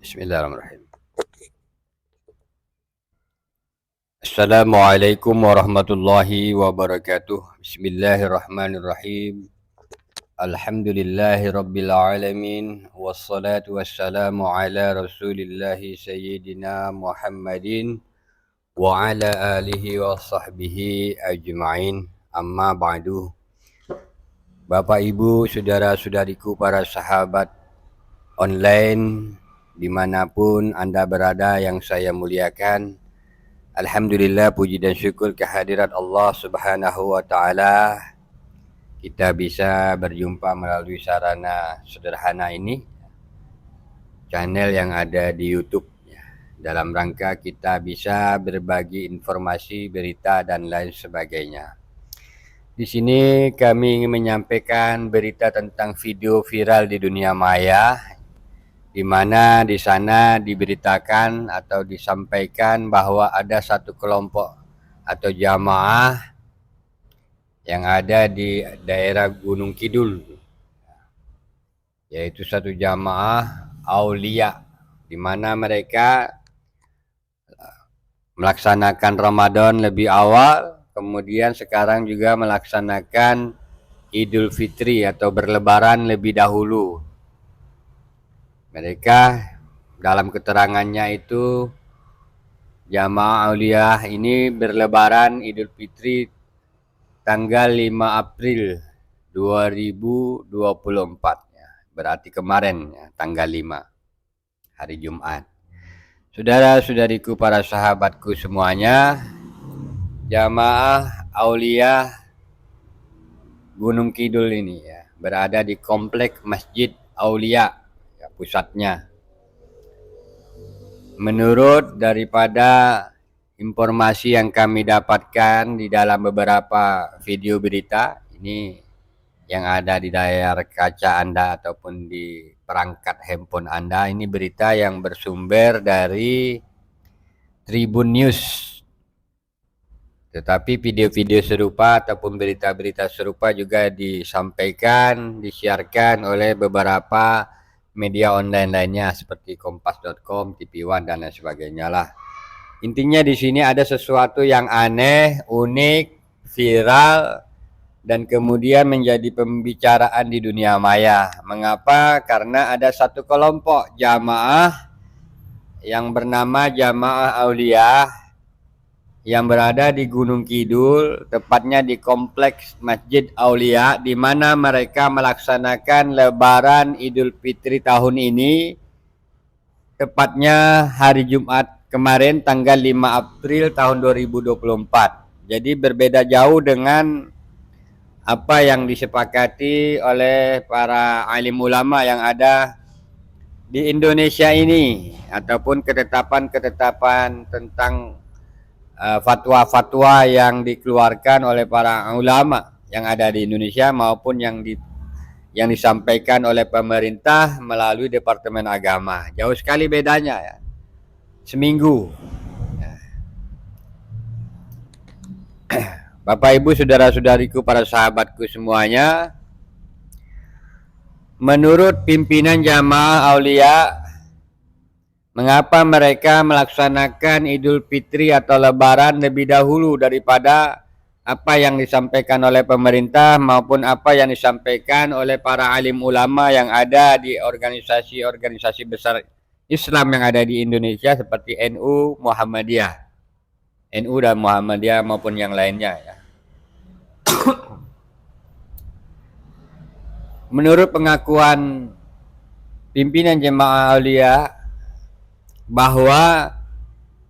Bismillahirrahmanirrahim. Assalamualaikum warahmatullahi wabarakatuh. Bismillahirrahmanirrahim. Alhamdulillahi rabbil alamin. Wassalatu wassalamu ala rasulillahi sayyidina Muhammadin wa ala alihi wa sahbihi ajma'in. Amma ba'du. Bapak Ibu, saudara-saudariku, para sahabat online dimanapun Anda berada yang saya muliakan, alhamdulillah, puji dan syukur kehadirat Allah Subhanahu wa Ta'ala, kita bisa berjumpa melalui sarana sederhana ini, channel yang ada di YouTube, dalam rangka kita bisa berbagi informasi, berita dan lain sebagainya. Di sini kami ingin menyampaikan berita tentang video viral di dunia maya, di mana di sana diberitakan atau disampaikan bahwa ada satu kelompok atau jamaah yang ada di daerah Gunung Kidul, yaitu satu jamaah aulia, di mana mereka melaksanakan Ramadan lebih awal, kemudian sekarang juga melaksanakan Idul Fitri atau berlebaran lebih dahulu. Mereka dalam keterangannya itu, jamaah aulia ini berlebaran Idul Fitri tanggal 5 April 2024, berarti kemarin, tanggal 5, hari Jumat. Saudara-saudariku, para sahabatku semuanya, jamaah aulia Gunung Kidul ini berada di komplek Masjid Aulia, pusatnya. Menurut daripada informasi yang kami dapatkan di dalam beberapa video berita ini yang ada di layar kaca Anda ataupun di perangkat handphone Anda, ini berita yang bersumber dari Tribun News. Tetapi video-video serupa ataupun berita-berita serupa juga disampaikan, disiarkan oleh beberapa media online lainnya seperti kompas.com, TV One dan lain sebagainya lah. Intinya di sini ada sesuatu yang aneh, unik, viral, dan kemudian menjadi pembicaraan di dunia maya. Mengapa? Karena ada satu kelompok jamaah yang bernama Jamaah Aulia yang berada di Gunung Kidul, tepatnya di kompleks Masjid Aulia, di mana mereka melaksanakan Lebaran Idul Fitri tahun ini, tepatnya hari Jumat kemarin tanggal 5 April tahun 2024. Jadi berbeda jauh dengan apa yang disepakati oleh para alim ulama yang ada di Indonesia ini, ataupun ketetapan-ketetapan tentang fatwa-fatwa yang dikeluarkan oleh para ulama yang ada di Indonesia maupun yang disampaikan oleh pemerintah melalui Departemen Agama. Jauh sekali bedanya, seminggu. Bapak Ibu, saudara-saudariku, para sahabatku semuanya, menurut pimpinan jamaah aulia, mengapa mereka melaksanakan Idul Fitri atau Lebaran lebih dahulu daripada apa yang disampaikan oleh pemerintah maupun apa yang disampaikan oleh para alim ulama yang ada di organisasi-organisasi besar Islam yang ada di Indonesia seperti NU, Muhammadiyah, NU dan Muhammadiyah maupun yang lainnya, Menurut pengakuan pimpinan jemaah aulia, bahwa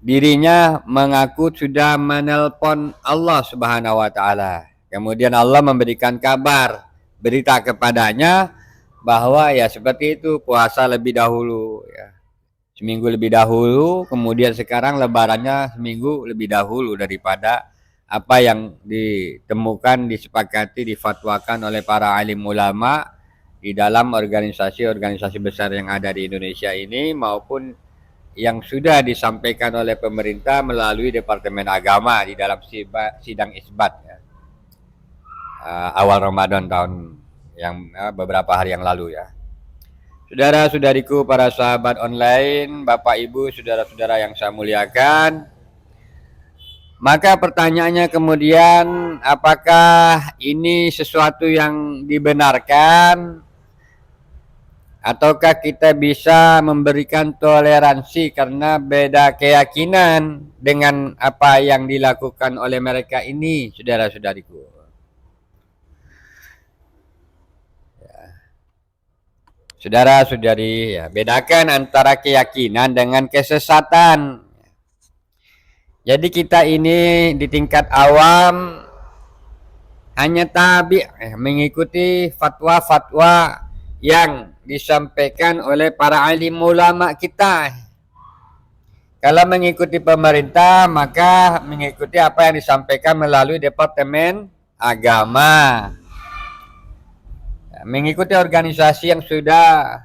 dirinya mengaku sudah menelpon Allah Subhanahu wa Ta'ala. Kemudian Allah memberikan kabar, berita kepadanya bahwa seperti itu, puasa lebih dahulu, seminggu lebih dahulu, kemudian sekarang lebarannya seminggu lebih dahulu daripada apa yang ditemukan, disepakati, difatwakan oleh para alim ulama di dalam organisasi-organisasi besar yang ada di Indonesia ini maupun yang sudah disampaikan oleh pemerintah melalui Departemen Agama di dalam sidang isbat awal Ramadan tahun yang beberapa hari yang lalu. Saudara-saudariku, para sahabat online, Bapak Ibu, saudara-saudara yang saya muliakan. Maka pertanyaannya kemudian, apakah ini sesuatu yang dibenarkan? Ataukah kita bisa memberikan toleransi karena beda keyakinan dengan apa yang dilakukan oleh mereka ini, saudara-saudariku? Saudara-saudari, ya, bedakan antara keyakinan dengan kesesatan. Jadi kita ini di tingkat awam hanya mengikuti fatwa-fatwa yang disampaikan oleh para alim ulama kita. Kalau mengikuti pemerintah, maka mengikuti apa yang disampaikan melalui Departemen Agama. Mengikuti organisasi yang sudah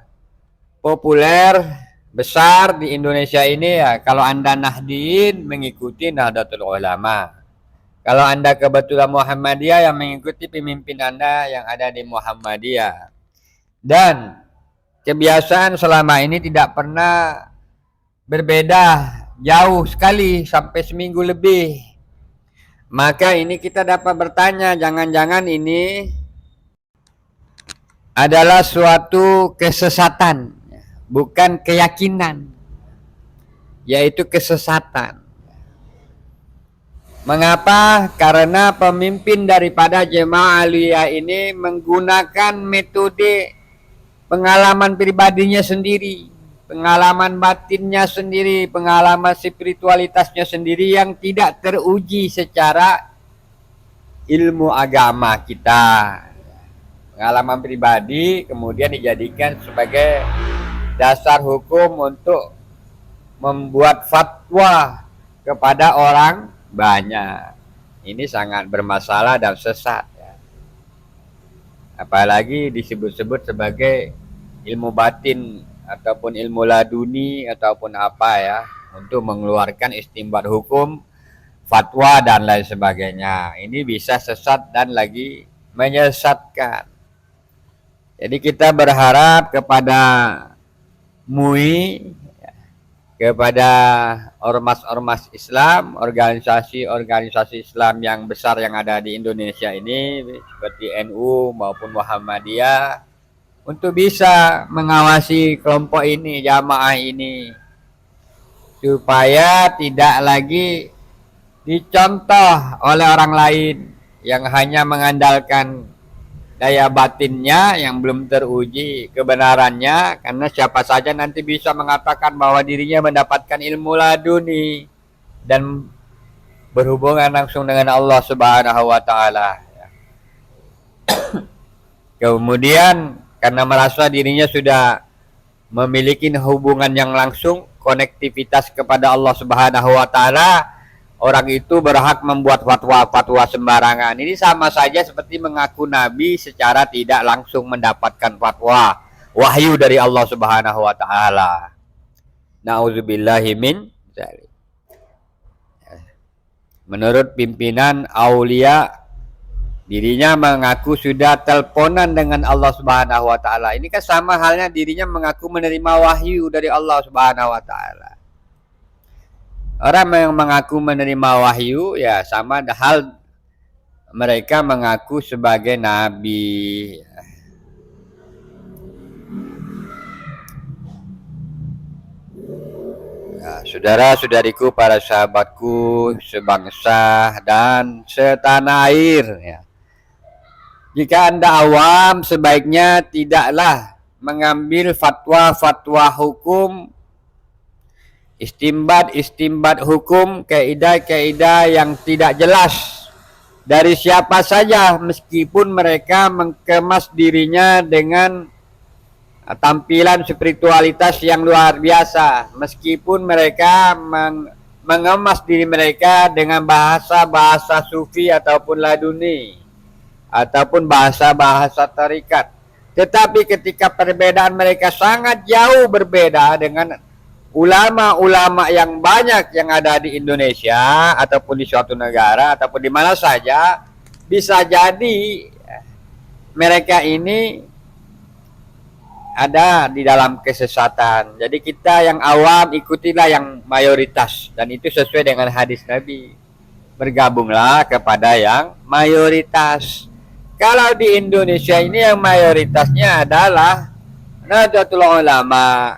populer, besar di Indonesia ini, ya, kalau Anda Nahdien, mengikuti Nahdlatul Ulama. Kalau Anda kebetulan Muhammadiyah, yang mengikuti pemimpin Anda yang ada di Muhammadiyah. Dan kebiasaan selama ini tidak pernah berbeda, jauh sekali sampai seminggu lebih. Maka ini kita dapat bertanya, jangan-jangan ini adalah suatu kesesatan, bukan keyakinan, yaitu kesesatan. Mengapa? Karena pemimpin daripada jemaah aliyah ini menggunakan metode pengalaman pribadinya sendiri, pengalaman batinnya sendiri, pengalaman spiritualitasnya sendiri yang tidak teruji secara ilmu agama kita. Pengalaman pribadi kemudian dijadikan sebagai dasar hukum untuk membuat fatwa kepada orang banyak. Ini sangat bermasalah dan sesat, ya. Apalagi disebut-sebut sebagai ilmu batin ataupun ilmu laduni ataupun apa, ya, untuk mengeluarkan istimbat hukum, fatwa dan lain sebagainya. Ini bisa sesat dan lagi menyesatkan. Jadi kita berharap kepada MUI, kepada ormas-ormas Islam, organisasi-organisasi Islam yang besar yang ada di Indonesia ini, seperti NU maupun Muhammadiyah, untuk bisa mengawasi kelompok ini, jamaah ini, supaya tidak lagi dicontoh oleh orang lain yang hanya mengandalkan daya batinnya yang belum teruji kebenarannya, karena siapa saja nanti bisa mengatakan bahwa dirinya mendapatkan ilmu laduni dan berhubungan langsung dengan Allah Subhanahu wa taala. Kemudian karena merasa dirinya sudah memiliki hubungan yang langsung, konektivitas kepada Allah Subhanahu wa taala, orang itu berhak membuat fatwa-fatwa sembarangan. Ini sama saja seperti mengaku nabi secara tidak langsung mendapatkan fatwa wahyu dari Allah Subhanahu wa taala. Nauzubillahi min dzalik. Menurut pimpinan aulia, dirinya mengaku sudah teleponan dengan Allah Subhanahu wa taala. Ini kan sama halnya dirinya mengaku menerima wahyu dari Allah Subhanahu wa taala. Orang yang mengaku menerima wahyu, ya sama hal mereka mengaku sebagai nabi. Ya, saudara-saudariku, para sahabatku sebangsa dan setanah air, ya. Jika Anda awam, sebaiknya tidaklah mengambil fatwa-fatwa hukum, istimbat hukum, kaidah-kaidah yang tidak jelas dari siapa saja, meskipun mereka mengemas dirinya dengan tampilan spiritualitas yang luar biasa, meskipun mereka mengemas diri mereka dengan bahasa-bahasa sufi ataupun laduni ataupun bahasa-bahasa tarikat. Tetapi ketika perbedaan mereka sangat jauh berbeda dengan ulama-ulama yang banyak yang ada di Indonesia ataupun di suatu negara ataupun di mana saja, bisa jadi mereka ini ada di dalam kesesatan. Jadi kita yang awam ikutilah yang mayoritas, dan itu sesuai dengan hadis Nabi. Bergabunglah kepada yang mayoritas. Kalau di Indonesia ini yang mayoritasnya adalah Nahdlatul Ulama.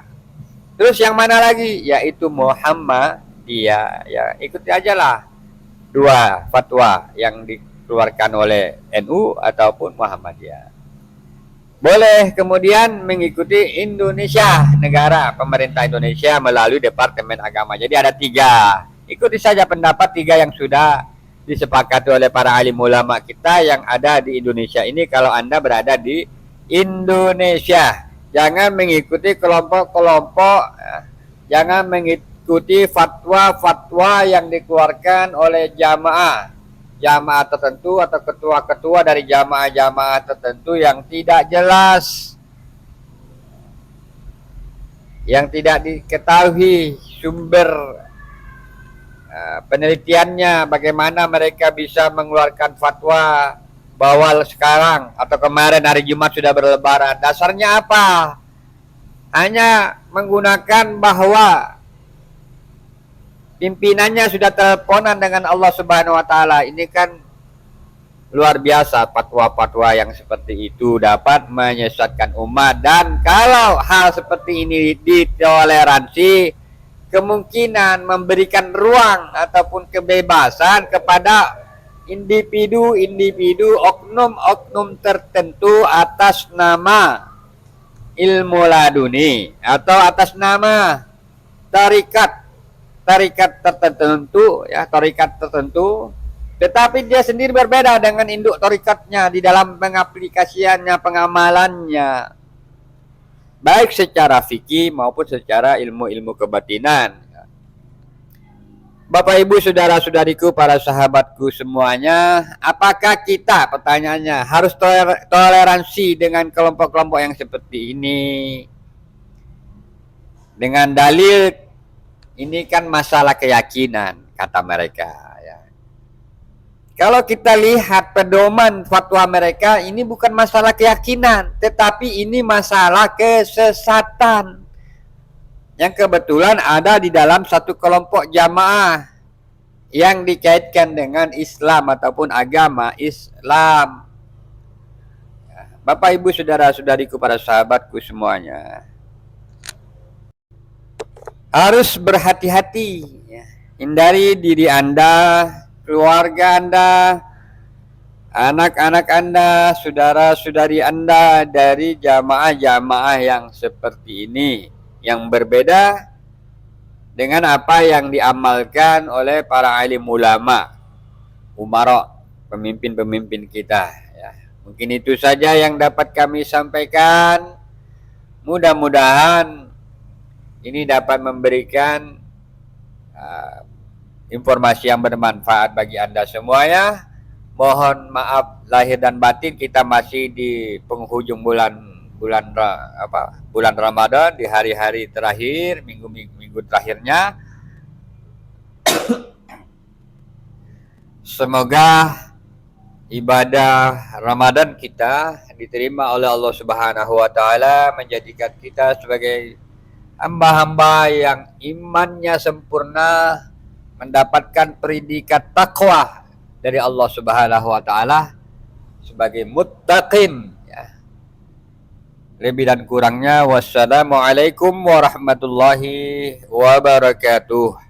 Terus yang mana lagi? Yaitu Muhammadiyah. Ya, ikuti aja lah dua fatwa yang dikeluarkan oleh NU ataupun Muhammadiyah. Boleh kemudian mengikuti Indonesia, negara, pemerintah Indonesia melalui Departemen Agama. Jadi ada 3. Ikuti saja pendapat 3 yang sudah disepakati oleh para alim ulama kita yang ada di Indonesia ini kalau Anda berada di Indonesia. Jangan mengikuti kelompok-kelompok, jangan mengikuti fatwa-fatwa yang dikeluarkan oleh jamaah tertentu atau ketua-ketua dari jamaah tertentu yang tidak jelas, yang tidak diketahui sumber penelitiannya, bagaimana mereka bisa mengeluarkan fatwa bahwa sekarang atau kemarin hari Jumat sudah berlebaran. Dasarnya apa? Hanya menggunakan bahwa pimpinannya sudah teleponan dengan Allah Subhanahu wa taala. Ini kan luar biasa, fatwa-fatwa yang seperti itu dapat menyesatkan umat, dan kalau hal seperti ini ditoleransi, kemungkinan memberikan ruang ataupun kebebasan kepada individu-individu, oknum-oknum tertentu atas nama ilmu laduni atau atas nama tarikat tertentu, ya, tarikat tertentu, tetapi dia sendiri berbeda dengan induk tarikatnya di dalam pengaplikasiannya, pengamalannya, baik secara fikih maupun secara ilmu-ilmu kebatinan. Bapak Ibu, saudara-saudariku, para sahabatku semuanya, apakah kita, pertanyaannya, harus toleransi dengan kelompok-kelompok yang seperti ini? Dengan dalil ini kan masalah keyakinan, kata mereka. Ya. Kalau kita lihat pedoman fatwa mereka, ini bukan masalah keyakinan, tetapi ini masalah kesesatan yang kebetulan ada di dalam satu kelompok jamaah yang dikaitkan dengan Islam ataupun agama Islam. Bapak Ibu, saudara-saudariku, para sahabatku semuanya, harus berhati-hati, ya. Hindari diri Anda, keluarga Anda, anak-anak Anda, saudara-saudari Anda dari jamaah-jamaah yang seperti ini, yang berbeda dengan apa yang diamalkan oleh para alim ulama, umara, pemimpin-pemimpin kita. Ya. Mungkin itu saja yang dapat kami sampaikan. Mudah-mudahan ini dapat memberikan informasi yang bermanfaat bagi Anda semuanya. Mohon maaf lahir dan batin, kita masih di penghujung bulan Ramadan, di hari-hari terakhir, minggu terakhirnya. Semoga ibadah Ramadan kita diterima oleh Allah Subhanahu wa taala, menjadikan kita sebagai hamba-hamba yang imannya sempurna, mendapatkan predikat takwa dari Allah Subhanahu wa taala sebagai muttaqin. Lebih dan kurangnya, wassalamualaikum warahmatullahi wabarakatuh.